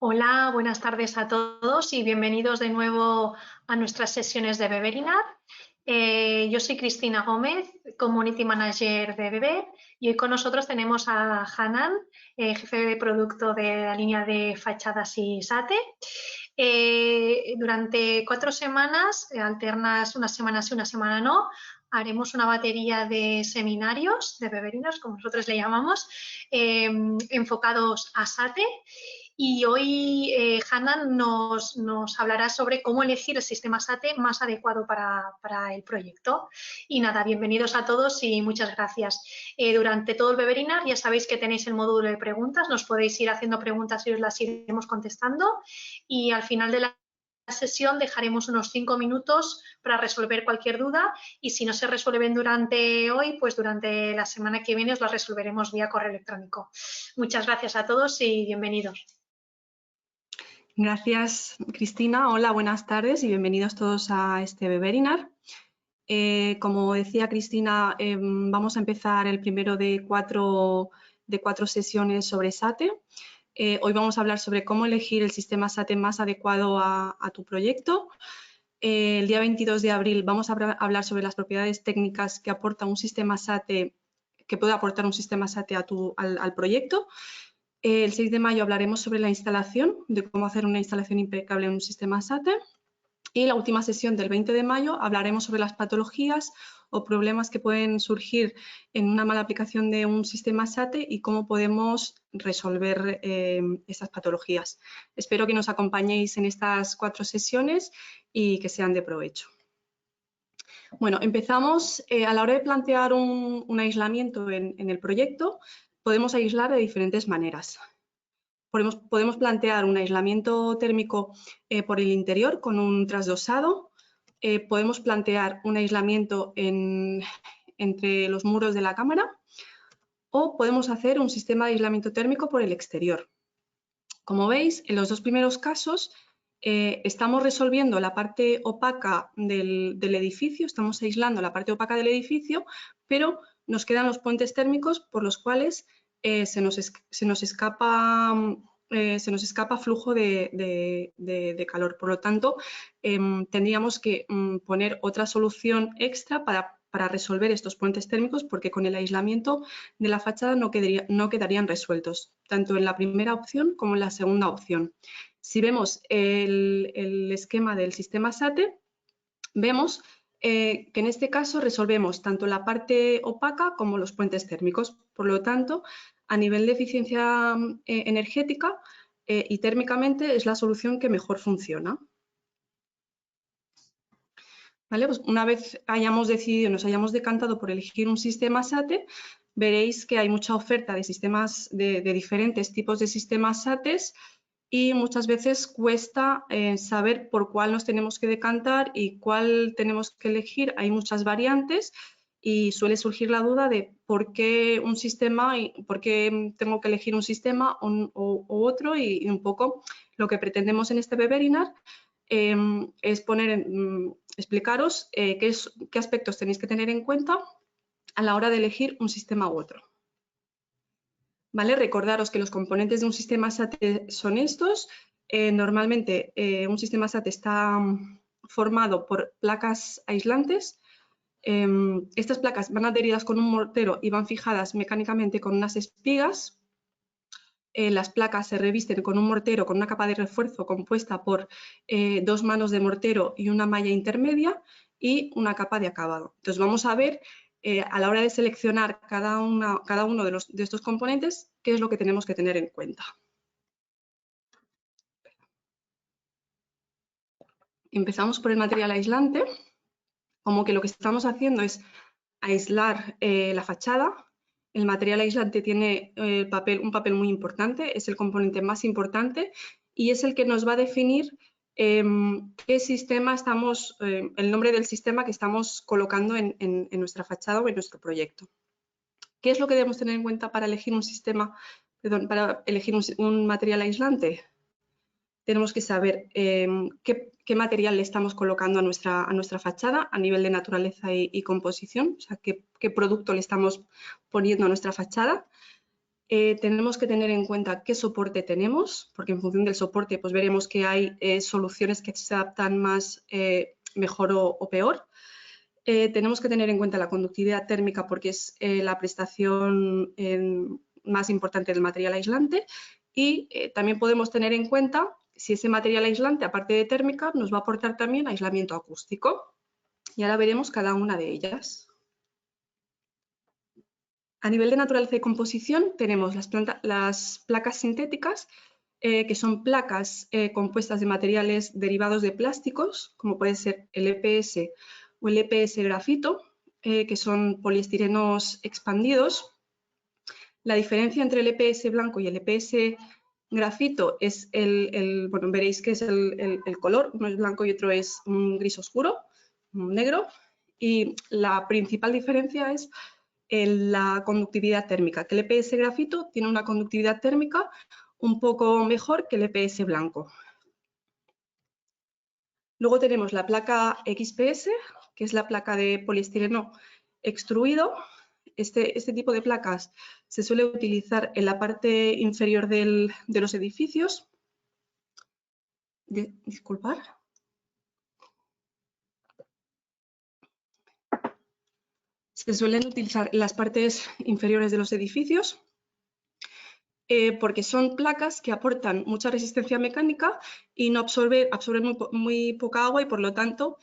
Hola, buenas tardes a todos y bienvenidos de nuevo a nuestras sesiones de Beberinar. Yo soy Cristina Gómez, Community Manager de Beber, y hoy con nosotros tenemos a Hanan, jefe de producto de la línea de fachadas y SATE. Durante 4 semanas, alternas una semana sí, una semana no, haremos una batería de seminarios, de Beberinars, como nosotros le llamamos, enfocados a SATE. Y hoy Hanan nos hablará sobre cómo elegir el sistema SATE más adecuado para el proyecto. Y nada, bienvenidos a todos y muchas gracias. Durante todo el webinar ya sabéis que tenéis el módulo de preguntas, nos podéis ir haciendo preguntas y os las iremos contestando. Y al final de la sesión dejaremos unos 5 minutos para resolver cualquier duda y si no se resuelven durante hoy, pues durante la semana que viene os las resolveremos vía correo electrónico. Muchas gracias a todos y bienvenidos. Gracias, Cristina. Hola, buenas tardes y bienvenidos todos a este webinar. Como decía Cristina, vamos a empezar el primero de cuatro sesiones sobre SATE. Hoy vamos a hablar sobre cómo elegir el sistema SATE más adecuado a tu proyecto. El día 22 de abril vamos a hablar sobre las propiedades técnicas que aporta un sistema SATE, que puede aportar un sistema SATE al proyecto. El 6 de mayo hablaremos sobre la instalación, de cómo hacer una instalación impecable en un sistema SATE. Y la última sesión del 20 de mayo hablaremos sobre las patologías o problemas que pueden surgir en una mala aplicación de un sistema SATE y cómo podemos resolver estas patologías. Espero que nos acompañéis en estas 4 sesiones y que sean de provecho. Bueno, empezamos. A la hora de plantear un aislamiento en el proyecto, podemos aislar de diferentes maneras. Podemos plantear un aislamiento térmico por el interior con un trasdosado. Podemos plantear un aislamiento entre los muros de la cámara o podemos hacer un sistema de aislamiento térmico por el exterior. Como veis, en los dos primeros casos estamos resolviendo la parte opaca del edificio, estamos aislando la parte opaca del edificio, pero nos quedan los puentes térmicos por los cuales se nos escapa flujo de calor. Por lo tanto, tendríamos que poner otra solución extra para resolver estos puentes térmicos, porque con el aislamiento de la fachada no quedarían resueltos, tanto en la primera opción como en la segunda opción. Si vemos el esquema del sistema SATE, vemos que en este caso resolvemos tanto la parte opaca como los puentes térmicos. Por lo tanto, a nivel de eficiencia energética y térmicamente es la solución que mejor funciona. ¿Vale? Pues una vez hayamos decidido, nos hayamos decantado por elegir un sistema SATE, veréis que hay mucha oferta de sistemas de diferentes tipos de sistemas SATEs y muchas veces cuesta saber por cuál nos tenemos que decantar y cuál tenemos que elegir. Hay muchas variantes y suele surgir la duda de por qué un sistema y por qué tengo que elegir un sistema u otro, y un poco lo que pretendemos en este webinar es explicaros qué aspectos tenéis que tener en cuenta a la hora de elegir un sistema u otro. ¿Vale? Recordaros que los componentes de un sistema SATE son estos. Normalmente un sistema SATE está formado por placas aislantes. Estas placas van adheridas con un mortero y van fijadas mecánicamente con unas espigas. Las placas se revisten con un mortero con una capa de refuerzo compuesta por 2 manos de mortero y una malla intermedia y una capa de acabado. Entonces vamos a ver a la hora de seleccionar cada uno de estos componentes qué es lo que tenemos que tener en cuenta. Empezamos por el material aislante. Como que lo que estamos haciendo es aislar la fachada. El material aislante tiene un papel muy importante, es el componente más importante y es el que nos va a definir qué sistema el nombre del sistema que estamos colocando en nuestra fachada o en nuestro proyecto. ¿Qué es lo que debemos tener en cuenta para elegir un material aislante? Tenemos que saber qué material le estamos colocando a nuestra fachada a nivel de naturaleza y composición, o sea, qué producto le estamos poniendo a nuestra fachada. tenemos que tener en cuenta qué soporte tenemos, porque en función del soporte pues veremos que hay soluciones que se adaptan más, mejor o peor. Tenemos que tener en cuenta la conductividad térmica porque es la prestación más importante del material aislante, y también podemos tener en cuenta si ese material aislante, aparte de térmica, nos va a aportar también aislamiento acústico. Y ahora veremos cada una de ellas. A nivel de naturaleza y composición tenemos las placas sintéticas, que son placas compuestas de materiales derivados de plásticos, como puede ser el EPS o el EPS grafito, que son poliestirenos expandidos. La diferencia entre el EPS blanco y el EPS grafito es bueno, veréis que es el color, uno es blanco y otro es un gris oscuro, un negro, y la principal diferencia es en la conductividad térmica, que el EPS grafito tiene una conductividad térmica un poco mejor que el EPS blanco. Luego tenemos la placa XPS, que es la placa de poliestireno extruido. Este tipo de placas se suele utilizar en la parte inferior de los edificios. Disculpad. Se suelen utilizar en las partes inferiores de los edificios porque son placas que aportan mucha resistencia mecánica y no absorben muy poca agua, y por lo tanto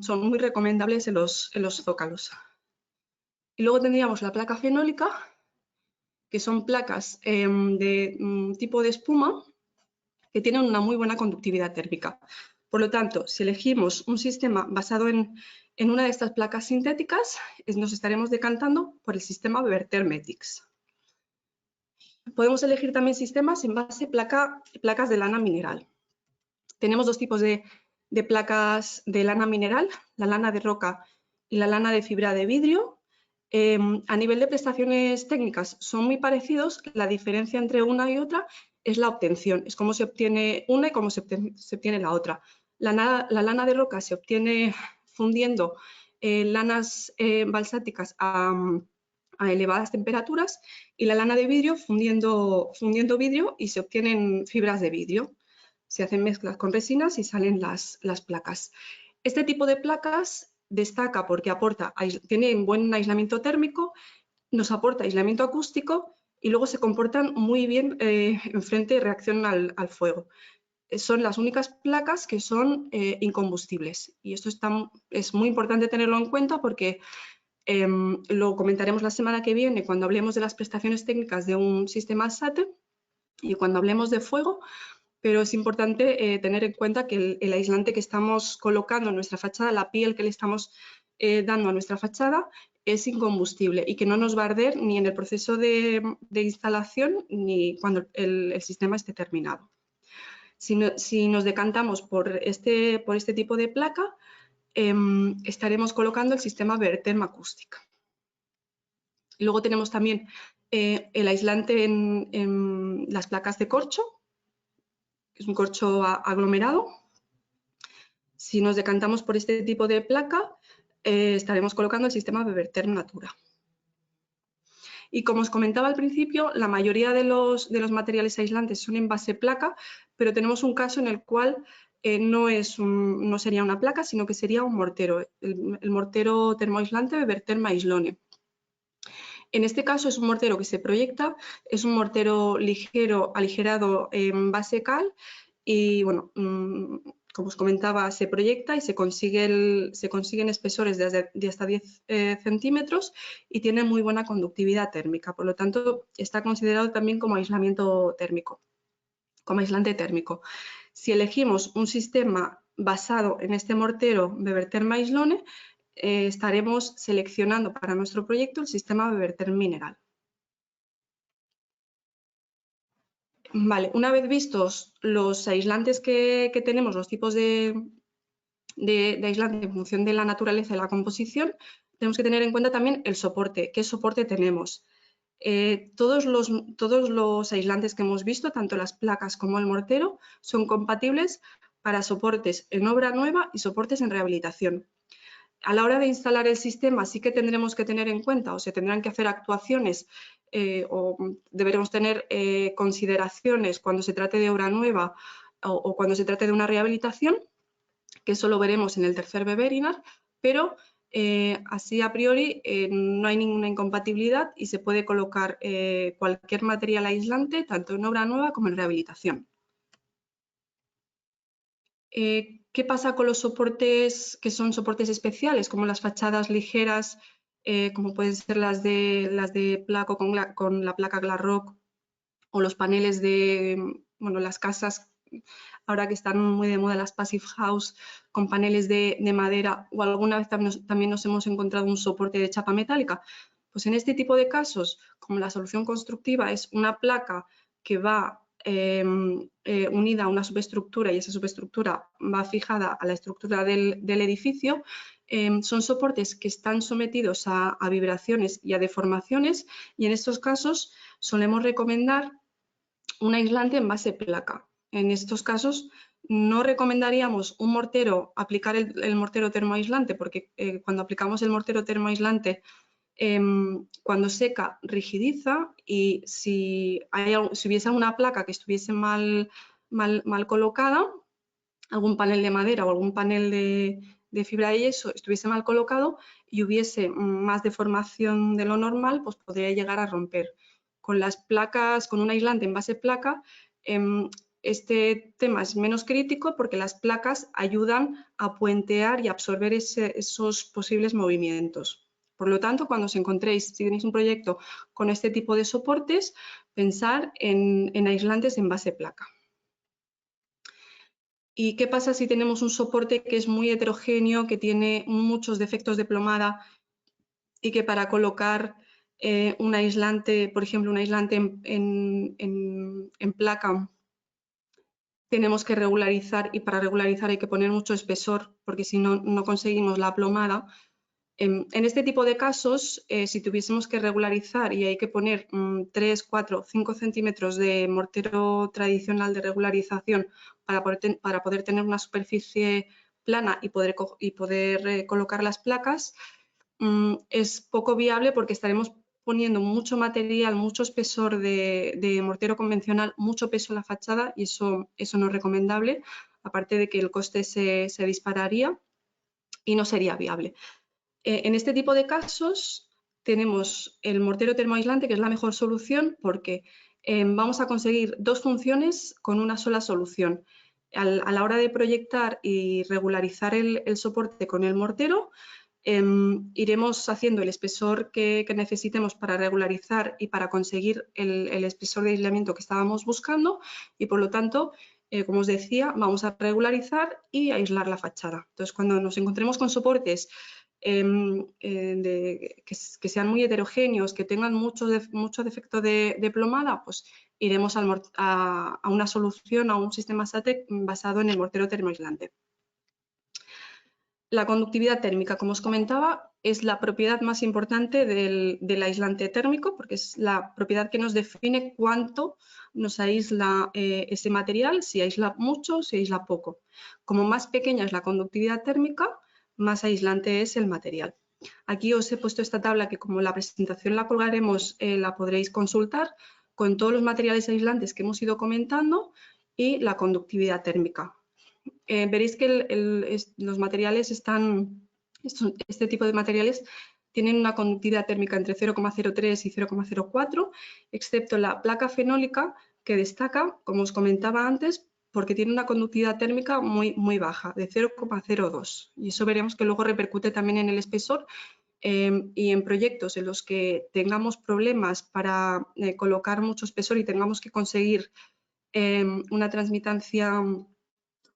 son muy recomendables en los zócalos. Y luego tendríamos la placa fenólica, que son placas de tipo de espuma que tienen una muy buena conductividad térmica. Por lo tanto, si elegimos un sistema basado en una de estas placas sintéticas, nos estaremos decantando por el sistema Weber-Thermetics. Podemos elegir también sistemas en base a placas de lana mineral. Tenemos dos tipos de placas de lana mineral, la lana de roca y la lana de fibra de vidrio. A nivel de prestaciones técnicas son muy parecidos. La diferencia entre una y otra es la obtención, es cómo se obtiene una y cómo se obtiene la otra. La lana de roca se obtiene fundiendo lanas balsáticas a elevadas temperaturas, y la lana de vidrio fundiendo vidrio, y se obtienen fibras de vidrio. Se hacen mezclas con resinas y salen las placas. Este tipo de placas destaca porque tiene buen aislamiento térmico, nos aporta aislamiento acústico y luego se comportan muy bien en frente de reacción al fuego. Son las únicas placas que son incombustibles, y esto es muy importante tenerlo en cuenta porque lo comentaremos la semana que viene cuando hablemos de las prestaciones técnicas de un sistema SATE y cuando hablemos de fuego, pero es importante tener en cuenta que el aislante que estamos colocando en nuestra fachada, la piel que le estamos dando a nuestra fachada, es incombustible y que no nos va a arder ni en el proceso de instalación ni cuando el sistema esté terminado. Si nos decantamos por este tipo de placa, estaremos colocando el sistema Weber-Therm acústica. Luego tenemos también el aislante en las placas de corcho, que es un corcho aglomerado. Si nos decantamos por este tipo de placa, estaremos colocando el sistema Weber-Therm Natura. Y como os comentaba al principio, la mayoría de los materiales aislantes son en base placa, pero tenemos un caso en el cual no sería una placa, sino que sería un mortero, el mortero termoaislante Weber-Therm Aislone. En este caso es un mortero que se proyecta, es un mortero ligero, aligerado en base cal, y bueno, como os comentaba, se proyecta y se consiguen espesores de hasta 10 centímetros y tiene muy buena conductividad térmica. Por lo tanto, está considerado también como aislamiento térmico, como aislante térmico. Si elegimos un sistema basado en este mortero Weber-Therm Aislone, estaremos seleccionando para nuestro proyecto el sistema Weber-Therm Mineral. Vale, una vez vistos los aislantes que tenemos, los tipos de aislante en función de la naturaleza y la composición, tenemos que tener en cuenta también el soporte, qué soporte tenemos. Todos los aislantes que hemos visto, tanto las placas como el mortero, son compatibles para soportes en obra nueva y soportes en rehabilitación. A la hora de instalar el sistema sí que tendremos que tener en cuenta o se tendrán que hacer actuaciones o deberemos tener consideraciones cuando se trate de obra nueva o cuando se trate de una rehabilitación, que eso lo veremos en el tercer webinar, pero así a priori no hay ninguna incompatibilidad y se puede colocar cualquier material aislante, tanto en obra nueva como en rehabilitación. ¿Qué pasa con los soportes que son soportes especiales, como las fachadas ligeras, como pueden ser las de placo con la placa Glarrock, o los paneles de, bueno, las casas, ahora que están muy de moda las Passive House, con paneles de madera, o alguna vez también nos hemos encontrado un soporte de chapa metálica? Pues en este tipo de casos, como la solución constructiva es una placa que va unida a una subestructura y esa subestructura va fijada a la estructura del edificio, son soportes que están sometidos a vibraciones y a deformaciones, y en estos casos solemos recomendar un aislante en base placa. En estos casos no recomendaríamos un mortero, aplicar el mortero termoaislante, porque cuando aplicamos el mortero termoaislante, cuando seca rigidiza, y si hubiese alguna placa que estuviese mal colocada, algún panel de madera o algún panel de fibra de yeso estuviese mal colocado y hubiese más deformación de lo normal, pues podría llegar a romper. Con las placas, con un aislante en base placa, este tema es menos crítico porque las placas ayudan a puentear y absorber esos posibles movimientos. Por lo tanto, cuando os encontréis, si tenéis un proyecto con este tipo de soportes, pensar en aislantes en base placa. ¿Y qué pasa si tenemos un soporte que es muy heterogéneo, que tiene muchos defectos de plomada y que para colocar un aislante, por ejemplo, un aislante en placa, tenemos que regularizar, y para regularizar hay que poner mucho espesor porque si no, no conseguimos la plomada? En este tipo de casos, si tuviésemos que regularizar y hay que poner 3, 4, 5 centímetros de mortero tradicional de regularización para poder tener una superficie plana y poder colocar las placas, es poco viable porque estaremos poniendo mucho material, mucho espesor de mortero convencional, mucho peso en la fachada, y eso no es recomendable, aparte de que el coste se dispararía y no sería viable. En este tipo de casos tenemos el mortero termoaislante, que es la mejor solución porque vamos a conseguir dos funciones con una sola solución. A la hora de proyectar y regularizar el soporte con el mortero, iremos haciendo el espesor que necesitemos para regularizar y para conseguir el espesor de aislamiento que estábamos buscando, y por lo tanto, como os decía, vamos a regularizar y aislar la fachada. Entonces, cuando nos encontremos con soportes que sean muy heterogéneos, que tengan mucho defecto de plomada, pues iremos a una solución, a un sistema SATEC basado en el mortero termoaislante. La conductividad térmica, como os comentaba, es la propiedad más importante del aislante térmico, porque es la propiedad que nos define cuánto nos aísla ese material, si aísla mucho, si aísla poco. Como más pequeña es la conductividad térmica, más aislante es el material. Aquí os he puesto esta tabla que, como la presentación la colgaremos, la podréis consultar con todos los materiales aislantes que hemos ido comentando y la conductividad térmica. Veréis que los materiales este tipo de materiales tienen una conductividad térmica entre 0,03 y 0,04, excepto la placa fenólica, que destaca, como os comentaba antes, porque tiene una conductividad térmica muy baja, de 0,02. Y eso veremos que luego repercute también en el espesor, y en proyectos en los que tengamos problemas para colocar mucho espesor y tengamos que conseguir una transmitancia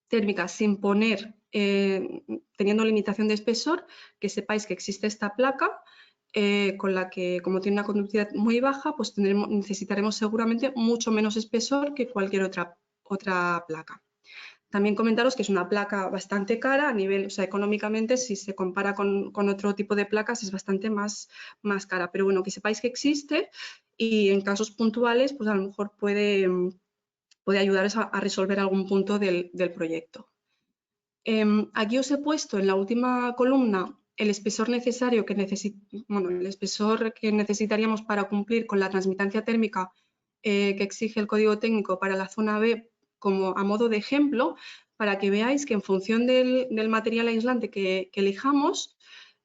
térmica sin poner, teniendo limitación de espesor, que sepáis que existe esta placa con la que, como tiene una conductividad muy baja, pues necesitaremos seguramente mucho menos espesor que cualquier otra placa. También comentaros que es una placa bastante cara a nivel, o sea, económicamente, si se compara con otro tipo de placas, es bastante más cara. Pero bueno, que sepáis que existe y en casos puntuales, pues a lo mejor puede ayudaros a resolver algún punto del proyecto. Aquí os he puesto en la última columna el espesor necesario el espesor que necesitaríamos para cumplir con la transmitancia térmica que exige el código técnico para la zona B, como a modo de ejemplo, para que veáis que en función del material aislante que elijamos,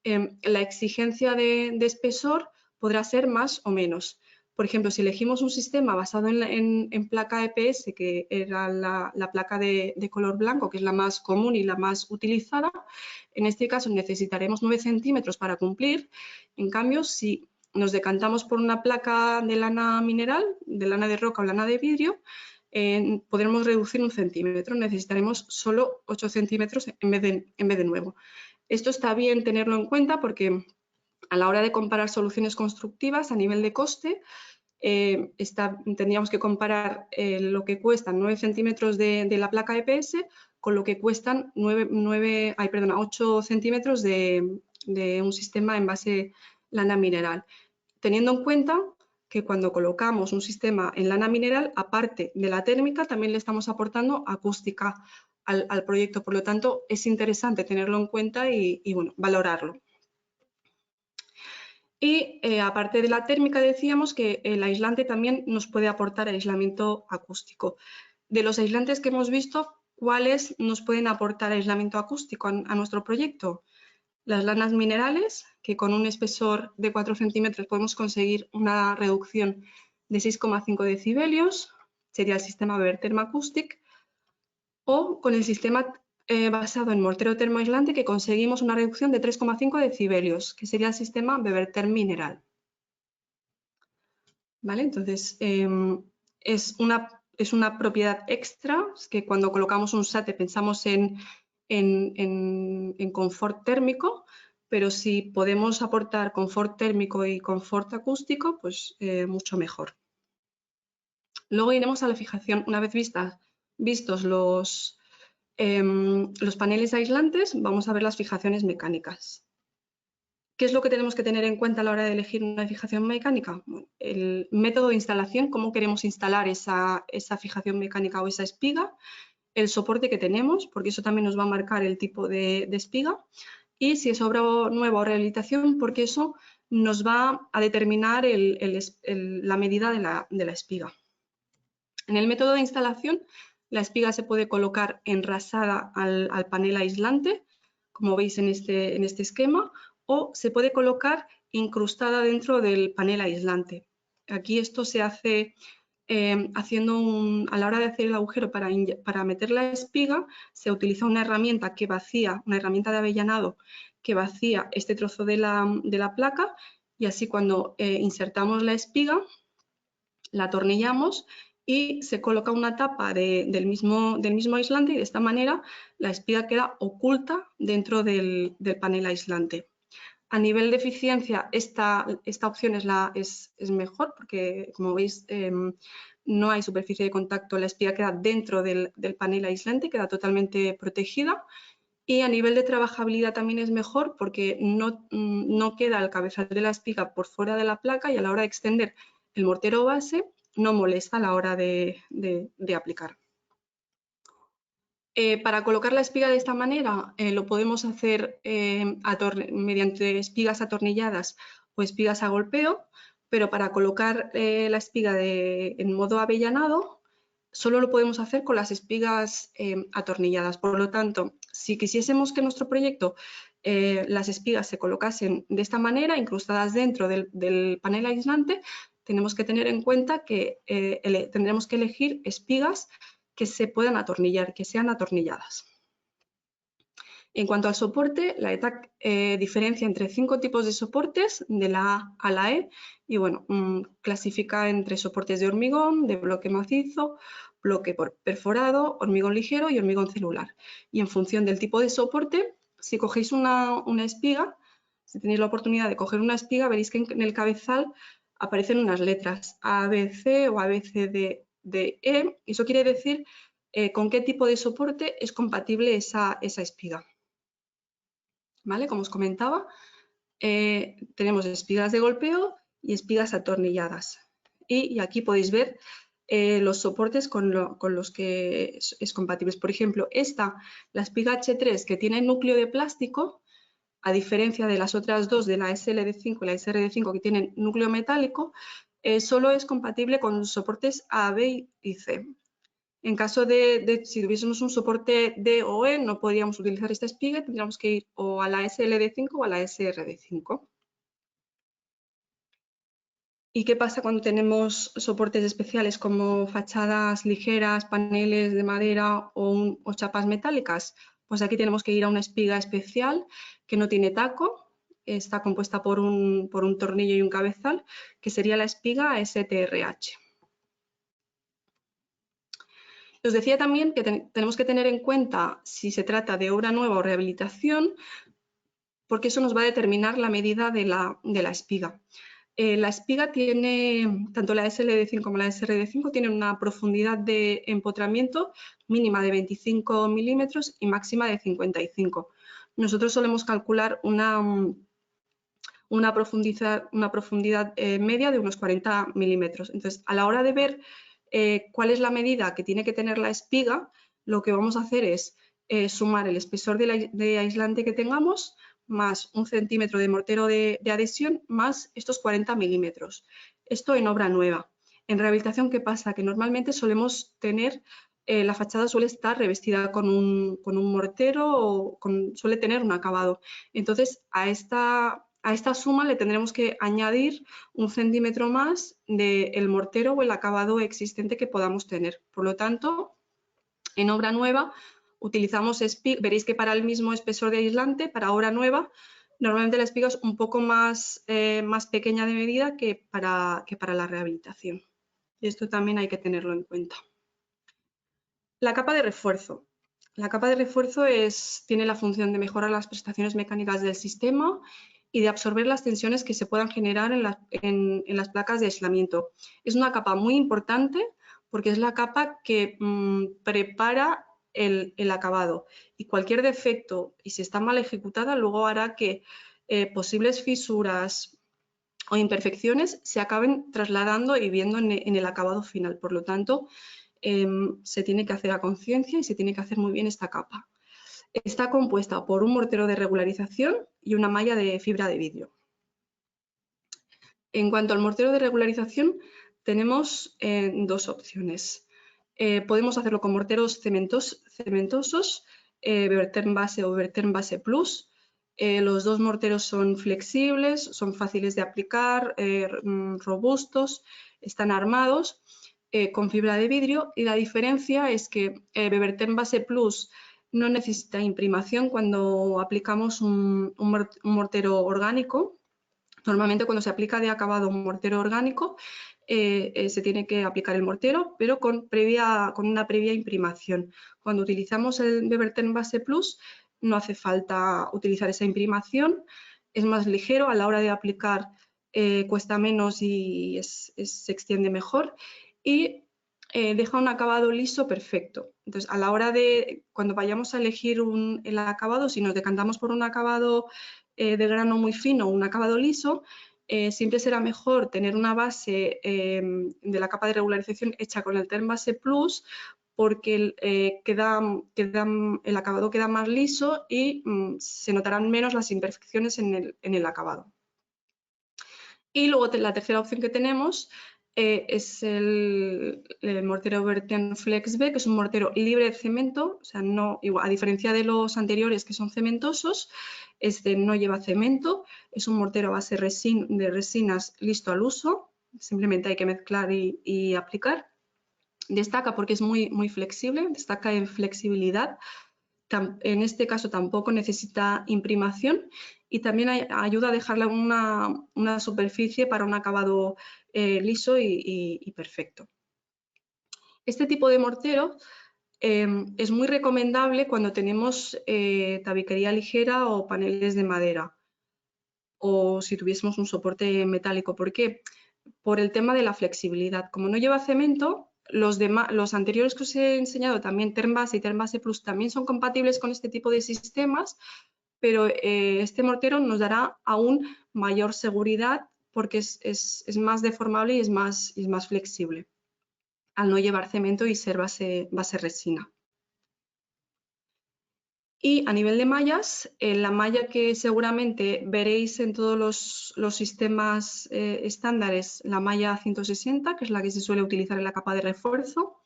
la exigencia de espesor podrá ser más o menos. Por ejemplo, si elegimos un sistema basado en placa EPS, que era la placa de color blanco, que es la más común y la más utilizada, en este caso necesitaremos 9 centímetros para cumplir. En cambio, si nos decantamos por una placa de lana mineral, de lana de roca o lana de vidrio, podremos reducir 1 centímetro, necesitaremos solo 8 centímetros en vez de 9. Esto está bien tenerlo en cuenta porque a la hora de comparar soluciones constructivas a nivel de coste, tendríamos que comparar lo que cuestan 9 centímetros de la placa EPS con lo que cuestan 8 centímetros de un sistema en base lana mineral, teniendo en cuenta que cuando colocamos un sistema en lana mineral, aparte de la térmica, también le estamos aportando acústica al proyecto. Por lo tanto, es interesante tenerlo en cuenta y bueno, valorarlo. Y aparte de la térmica, decíamos que el aislante también nos puede aportar aislamiento acústico. De los aislantes que hemos visto, ¿cuáles nos pueden aportar aislamiento acústico a nuestro proyecto? Las lanas minerales, que con un espesor de 4 centímetros podemos conseguir una reducción de 6,5 decibelios, sería el sistema Weber Thermoacoustic, o con el sistema basado en mortero termoaislante, que conseguimos una reducción de 3,5 decibelios, que sería el sistema Weber Therm Mineral. ¿Vale? Entonces, es una propiedad extra, es que cuando colocamos un SATE pensamos en confort térmico, pero si podemos aportar confort térmico y confort acústico, pues mucho mejor. Luego iremos a la fijación. Una vez vistos los paneles aislantes, vamos a ver las fijaciones mecánicas. ¿Qué es lo que tenemos que tener en cuenta a la hora de elegir una fijación mecánica? El método de instalación, cómo queremos instalar esa fijación mecánica o esa espiga, el soporte que tenemos, porque eso también nos va a marcar el tipo de espiga, y si es obra nueva o rehabilitación, porque eso nos va a determinar la medida de la espiga. En el método de instalación, la espiga se puede colocar enrasada al panel aislante, como veis en este esquema, o se puede colocar incrustada dentro del panel aislante. Aquí esto se hace a la hora de hacer el agujero para meter la espiga, se utiliza una herramienta que vacía, una herramienta de avellanado que vacía este trozo de la placa, y así cuando insertamos la espiga, la atornillamos y se coloca una tapa del mismo aislante, y de esta manera la espiga queda oculta dentro del panel aislante. A nivel de eficiencia, esta opción es mejor porque, como veis, no hay superficie de contacto, la espiga queda dentro del panel aislante, queda totalmente protegida. Y a nivel de trabajabilidad también es mejor porque no queda el cabezal de la espiga por fuera de la placa, y a la hora de extender el mortero base no molesta a la hora de aplicar. Para colocar la espiga de esta manera lo podemos hacer mediante espigas atornilladas o espigas a golpeo, pero para colocar la espiga en modo avellanado solo lo podemos hacer con las espigas atornilladas. Por lo tanto, si quisiésemos que nuestro proyecto las espigas se colocasen de esta manera, incrustadas dentro del panel aislante, tenemos que tener en cuenta que tendremos que elegir espigas que se puedan atornillar, que sean atornilladas. En cuanto al soporte, la ETAC diferencia entre 5 tipos de soportes, de la A a la E, y bueno, clasifica entre soportes de hormigón, de bloque macizo, bloque perforado, hormigón ligero y hormigón celular. Y en función del tipo de soporte, si cogéis una espiga, si tenéis la oportunidad de coger una espiga, veréis que en el cabezal aparecen unas letras A, B, C o A, B, C, D, E. Eso quiere decir con qué tipo de soporte es compatible esa espiga. ¿Vale? Como os comentaba, tenemos espigas de golpeo y espigas atornilladas. Y aquí podéis ver los soportes con los que es compatible. Por ejemplo, la espiga H3, que tiene núcleo de plástico, a diferencia de las otras dos, de la SLD5 y la SRD5, que tienen núcleo metálico, solo es compatible con soportes A, B y C. En caso de si tuviésemos un soporte D o E, no podríamos utilizar esta espiga, tendríamos que ir o a la SLD5 o a la SRD5. ¿Y qué pasa cuando tenemos soportes especiales como fachadas ligeras, paneles de madera o chapas metálicas? Pues aquí tenemos que ir a una espiga especial que no tiene taco, está compuesta por un tornillo y un cabezal, que sería la espiga STRH. Os decía también que tenemos que tener en cuenta si se trata de obra nueva o rehabilitación, porque eso nos va a determinar la medida de la espiga. La espiga tiene, tanto la SLD5 como la SRD5, tienen una profundidad de empotramiento mínima de 25 milímetros y máxima de 55. Nosotros solemos calcular una profundidad media de unos 40 milímetros. Entonces, a la hora de ver cuál es la medida que tiene que tener la espiga, lo que vamos a hacer es sumar el espesor de aislante que tengamos, más 1 centímetro de mortero de adhesión, más estos 40 milímetros. Esto en obra nueva. En rehabilitación, ¿qué pasa? Que normalmente solemos tener, la fachada suele estar revestida con un mortero o suele tener un acabado. Entonces, a esta suma le tendremos que añadir 1 centímetro más del mortero o el acabado existente que podamos tener. Por lo tanto, en obra nueva utilizamos espiga. Veréis que para el mismo espesor de aislante, para obra nueva, normalmente la espiga es un poco más pequeña de medida que para la rehabilitación. Y esto también hay que tenerlo en cuenta. La capa de refuerzo. La capa de refuerzo tiene la función de mejorar las prestaciones mecánicas del sistema y de absorber las tensiones que se puedan generar en las placas de aislamiento. Es una capa muy importante porque es la capa que prepara el acabado, y cualquier defecto, y si está mal ejecutada, luego hará que posibles fisuras o imperfecciones se acaben trasladando y viendo en el acabado final. Por lo tanto, se tiene que hacer a conciencia y se tiene que hacer muy bien esta capa. Está compuesta por un mortero de regularización y una malla de fibra de vidrio. En cuanto al mortero de regularización, tenemos dos opciones. Podemos hacerlo con morteros cementosos, Bevertern Base o Bevertern Base Plus. Los dos morteros son flexibles, son fáciles de aplicar, robustos, están armados con fibra de vidrio, y la diferencia es que Bevertern Base Plus no necesita imprimación cuando aplicamos un mortero orgánico. Normalmente cuando se aplica de acabado un mortero orgánico se tiene que aplicar el mortero, pero con una previa imprimación. Cuando utilizamos el Bevertern Base Plus no hace falta utilizar esa imprimación, es más ligero, a la hora de aplicar cuesta menos y se extiende mejor, y deja un acabado liso perfecto. Entonces, a la hora de, cuando vayamos a elegir el acabado, si nos decantamos por un acabado de grano muy fino, un acabado liso, siempre será mejor tener una base de la capa de regularización hecha con el Term Base Plus, porque el acabado queda más liso y se notarán menos las imperfecciones en el acabado. Y luego la tercera opción que tenemos es el mortero Bevertern Flex B, que es un mortero libre de cemento, o sea, a diferencia de los anteriores que son cementosos, este no lleva cemento, es un mortero a base de resinas listo al uso, simplemente hay que mezclar y aplicar. Destaca porque es muy flexible, destaca en flexibilidad. En este caso tampoco necesita imprimación, y también ayuda a dejarle una superficie para un acabado liso y perfecto. Este tipo de mortero es muy recomendable cuando tenemos tabiquería ligera o paneles de madera, o si tuviésemos un soporte metálico. ¿Por qué? Por el tema de la flexibilidad. Como no lleva cemento, los anteriores que os he enseñado, también Term Base y Term Base Plus, también son compatibles con este tipo de sistemas, pero este mortero nos dará aún mayor seguridad porque es más deformable y es más flexible, al no llevar cemento y ser base resina. Y a nivel de mallas, la malla que seguramente veréis en todos los sistemas estándares, la malla 160, que es la que se suele utilizar en la capa de refuerzo.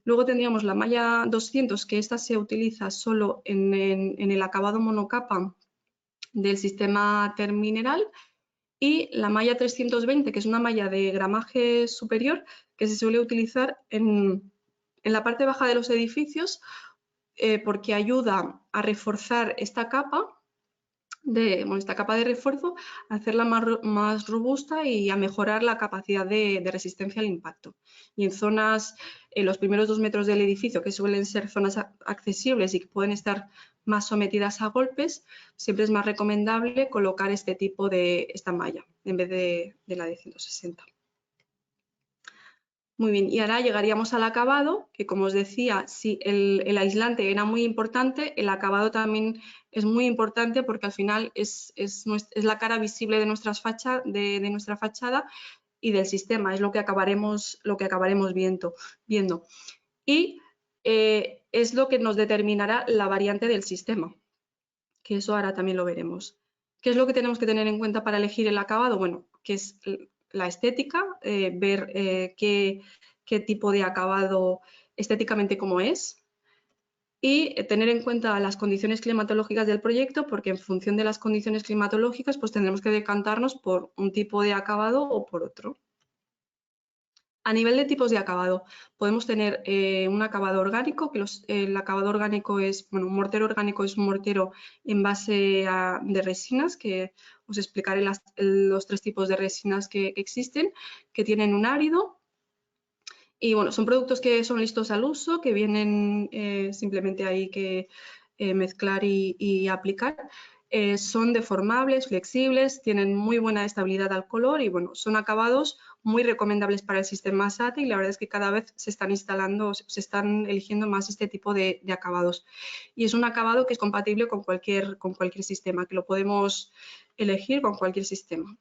Luego tendríamos la malla 200, que esta se utiliza solo en el acabado monocapa del sistema termineral. Y la malla 320, que es una malla de gramaje superior, que se suele utilizar en la parte baja de los edificios, porque ayuda a reforzar esta capa de refuerzo, a hacerla más robusta y a mejorar la capacidad de resistencia al impacto. Y en zonas, en los primeros 2 metros del edificio, que suelen ser zonas accesibles y que pueden estar más sometidas a golpes, siempre es más recomendable colocar este tipo de esta malla en vez de la de 160. Muy bien, y ahora llegaríamos al acabado, que como os decía, si el aislante era muy importante, el acabado también es muy importante porque al final es la cara visible de nuestra fachada y del sistema, es lo que acabaremos viendo. Y es lo que nos determinará la variante del sistema, que eso ahora también lo veremos. ¿Qué es lo que tenemos que tener en cuenta para elegir el acabado? Bueno, que es la estética, ver qué tipo de acabado estéticamente cómo es, y tener en cuenta las condiciones climatológicas del proyecto, porque en función de las condiciones climatológicas pues tendremos que decantarnos por un tipo de acabado o por otro. A nivel de tipos de acabado, podemos tener un acabado orgánico, que el acabado orgánico es, bueno, un mortero orgánico es un mortero en base de resinas, que os explicaré los 3 tipos de resinas que existen, que tienen un árido. Y bueno, son productos que son listos al uso, que vienen simplemente ahí que mezclar y aplicar. Son deformables, flexibles, tienen muy buena estabilidad al color y bueno, son acabados muy recomendables para el sistema SATE, y la verdad es que cada vez se están eligiendo más este tipo de acabados. Y es un acabado que es compatible con cualquier sistema, que lo podemos elegir con cualquier sistema.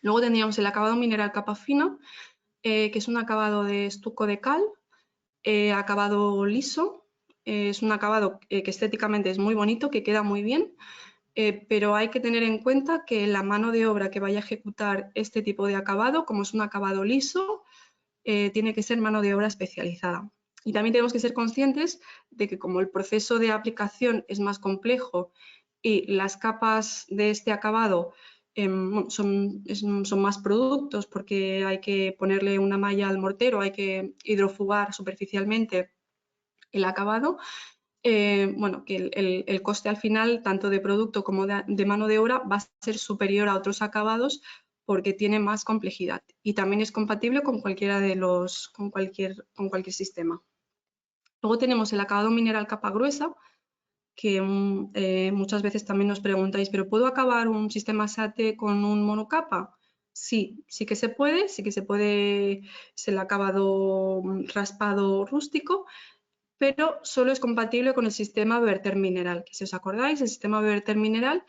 Luego tendríamos el acabado mineral capa fina, que es un acabado de estuco de cal, acabado liso. Es un acabado que estéticamente es muy bonito, que queda muy bien, pero hay que tener en cuenta que la mano de obra que vaya a ejecutar este tipo de acabado, como es un acabado liso, tiene que ser mano de obra especializada. Y también tenemos que ser conscientes de que como el proceso de aplicación es más complejo y las capas de este acabado son más productos, porque hay que ponerle una malla al mortero, hay que hidrofugar superficialmente el acabado, bueno, que el coste al final, tanto de producto como de mano de obra, va a ser superior a otros acabados porque tiene más complejidad y también es compatible con con cualquier sistema. Luego tenemos el acabado mineral capa gruesa, que muchas veces también nos preguntáis, ¿pero puedo acabar un sistema SATE con un monocapa? Sí, sí que se puede, es el acabado raspado rústico, pero solo es compatible con el sistema Weber Mineral, que si os acordáis, el sistema Weber Mineral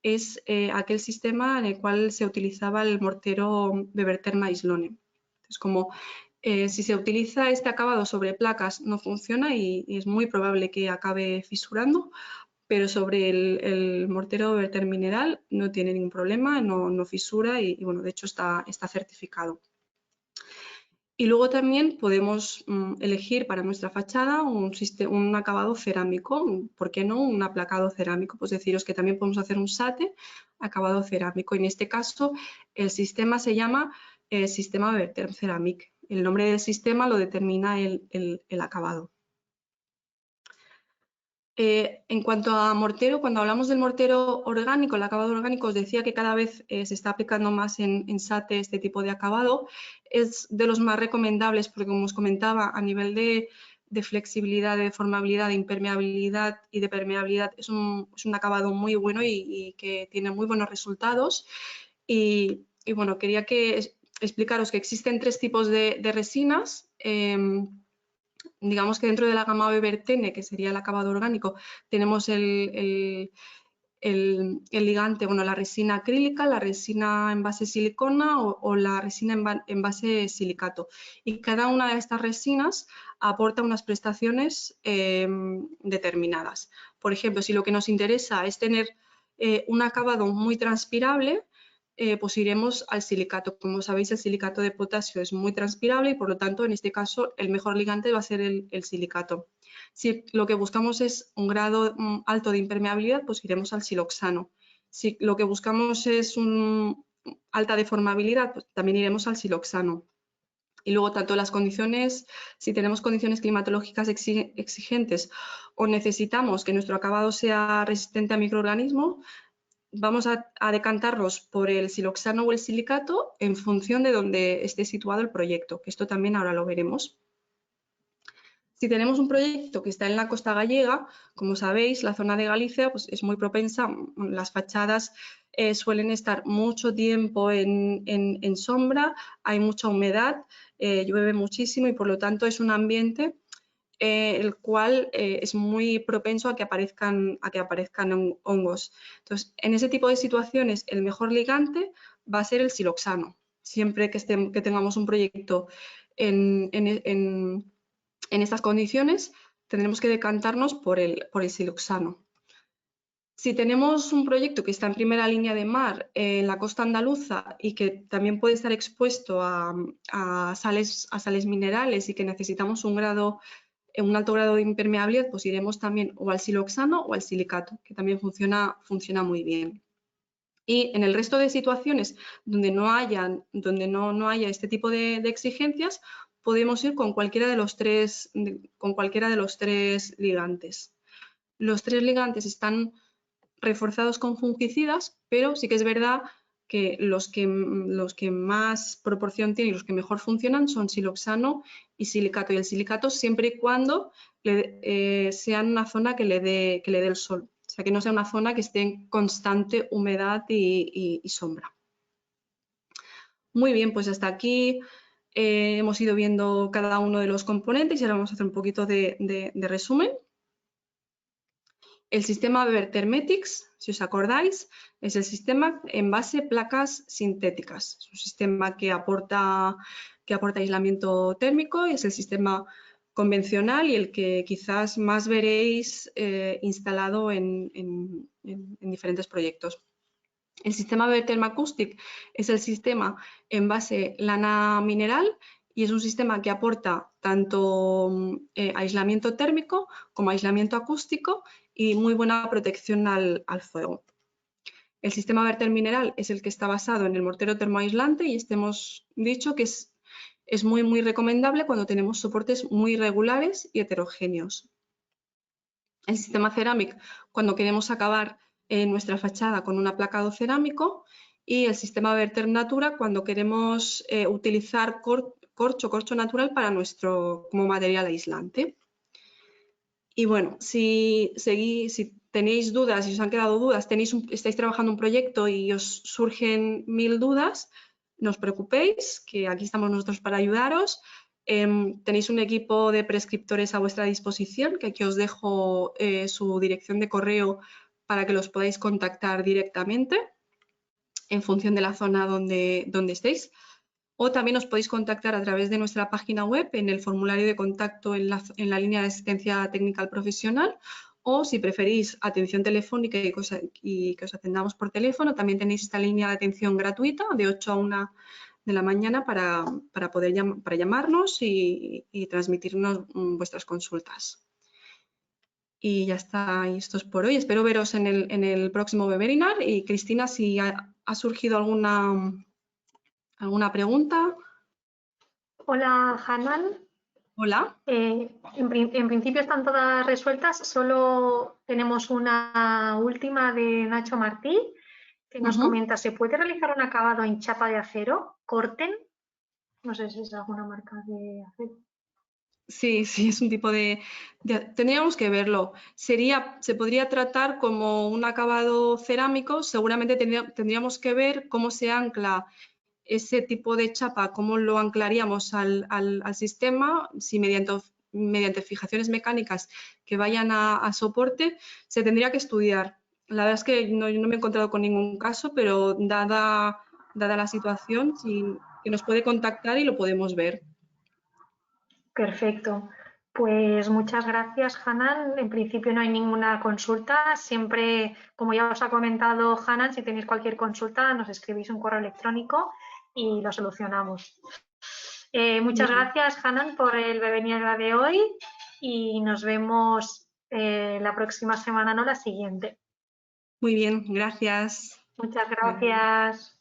es aquel sistema en el cual se utilizaba el mortero Weber Maislone. Entonces, como si se utiliza este acabado sobre placas no funciona y es muy probable que acabe fisurando, pero sobre el mortero Weber Mineral no tiene ningún problema, no fisura y bueno, de hecho está certificado. Y luego también podemos elegir para nuestra fachada un acabado cerámico, ¿por qué no? Un aplacado cerámico, pues deciros que también podemos hacer un SATE acabado cerámico. En este caso el sistema se llama sistema Weber Ceramic. El nombre del sistema lo determina el acabado. En cuanto a mortero, cuando hablamos del mortero orgánico, el acabado orgánico, os decía que cada vez se está aplicando más en SATE este tipo de acabado. Es de los más recomendables porque, como os comentaba, a nivel de flexibilidad, de deformabilidad, de impermeabilidad y de permeabilidad, es un acabado muy bueno y que tiene muy buenos resultados. Y bueno, quería explicaros que existen 3 tipos de resinas. Digamos que dentro de la gama Weber Tene, que sería el acabado orgánico, tenemos el ligante, bueno, la resina acrílica, la resina en base silicona o la resina en base silicato. Y cada una de estas resinas aporta unas prestaciones determinadas. Por ejemplo, si lo que nos interesa es tener un acabado muy transpirable, pues iremos al silicato. Como sabéis, el silicato de potasio es muy transpirable y, por lo tanto, en este caso, el mejor ligante va a ser el silicato. Si lo que buscamos es un grado alto de impermeabilidad, pues iremos al siloxano. Si lo que buscamos es alta deformabilidad, pues también iremos al siloxano. Y luego, tanto las condiciones, si tenemos condiciones climatológicas exigentes o necesitamos que nuestro acabado sea resistente a microorganismos, vamos a decantarnos por el siloxano o el silicato en función de donde esté situado el proyecto, que esto también ahora lo veremos. Si tenemos un proyecto que está en la costa gallega, como sabéis, la zona de Galicia pues, es muy propensa, las fachadas suelen estar mucho tiempo en sombra, hay mucha humedad, llueve muchísimo y, por lo tanto, es un ambiente el cual es muy propenso a que aparezcan hongos. Entonces, en ese tipo de situaciones, el mejor ligante va a ser el siloxano. Siempre que tengamos un proyecto en estas condiciones, tendremos que decantarnos por el siloxano. Si tenemos un proyecto que está en primera línea de mar en la costa andaluza y que también puede estar expuesto a sales minerales y que necesitamos un alto grado de impermeabilidad, pues iremos también o al siloxano o al silicato, que también funciona muy bien. Y en el resto de situaciones donde no haya este tipo de exigencias, podemos ir con cualquiera de los tres ligantes. Los tres ligantes están reforzados con fungicidas, pero sí que es verdad que los que más proporción tienen y los que mejor funcionan son siloxano y silicato. Y el silicato siempre y cuando sea en una zona que le dé el sol. O sea, que no sea una zona que esté en constante humedad y sombra. Muy bien, pues hasta aquí hemos ido viendo cada uno de los componentes y ahora vamos a hacer un poquito de resumen. El sistema Weber Thermetics, si os acordáis, es el sistema en base placas sintéticas. Es un sistema que aporta aislamiento térmico y es el sistema convencional y el que quizás más veréis instalado en diferentes proyectos. El sistema Weber Thermoacoustic es el sistema en base lana mineral y es un sistema que aporta tanto aislamiento térmico como aislamiento acústico y muy buena protección al fuego. El sistema Werther mineral es el que está basado en el mortero termoaislante y este hemos dicho que es muy recomendable cuando tenemos soportes muy irregulares y heterogéneos. El sistema Ceramic cuando queremos acabar nuestra fachada con un aplacado cerámico y el sistema Werther Natura cuando queremos utilizar corcho natural como material aislante. Y bueno, si tenéis dudas, si os han quedado dudas, estáis trabajando un proyecto y os surgen 1000 dudas, no os preocupéis, que aquí estamos nosotros para ayudaros. Tenéis un equipo de prescriptores a vuestra disposición, que aquí os dejo su dirección de correo para que los podáis contactar directamente en función de la zona donde estéis. O también os podéis contactar a través de nuestra página web en el formulario de contacto en la línea de asistencia técnica al profesional, o si preferís atención telefónica y que os atendamos por teléfono, también tenéis esta línea de atención gratuita de 8 a 1 de la mañana para llamarnos y transmitirnos vuestras consultas. Y ya está, y esto es por hoy. Espero veros en el próximo webinar. Y Cristina, si ha surgido alguna pregunta. Hola, Hanan. Hola. En principio están todas resueltas, solo tenemos una última de Nacho Martí, que nos comenta, ¿se puede realizar un acabado en chapa de acero? ¿Corten? No sé si es alguna marca de acero. Sí, es un tipo tendríamos que verlo. Se podría tratar como un acabado cerámico, seguramente tendríamos que ver cómo se ancla ese tipo de chapa, cómo lo anclaríamos al sistema, si mediante fijaciones mecánicas que vayan a soporte, se tendría que estudiar. La verdad es que no me he encontrado con ningún caso, pero dada la situación, que nos puede contactar y lo podemos ver. Perfecto. Pues muchas gracias, Hanan. En principio no hay ninguna consulta. Siempre, como ya os ha comentado Hanan, si tenéis cualquier consulta, nos escribís un correo electrónico y lo solucionamos. Muy Muchas bien, gracias, Hanan, por el webinar de hoy y nos vemos la próxima semana, no la siguiente. muy bien, gracias. Muchas Adiós. gracias.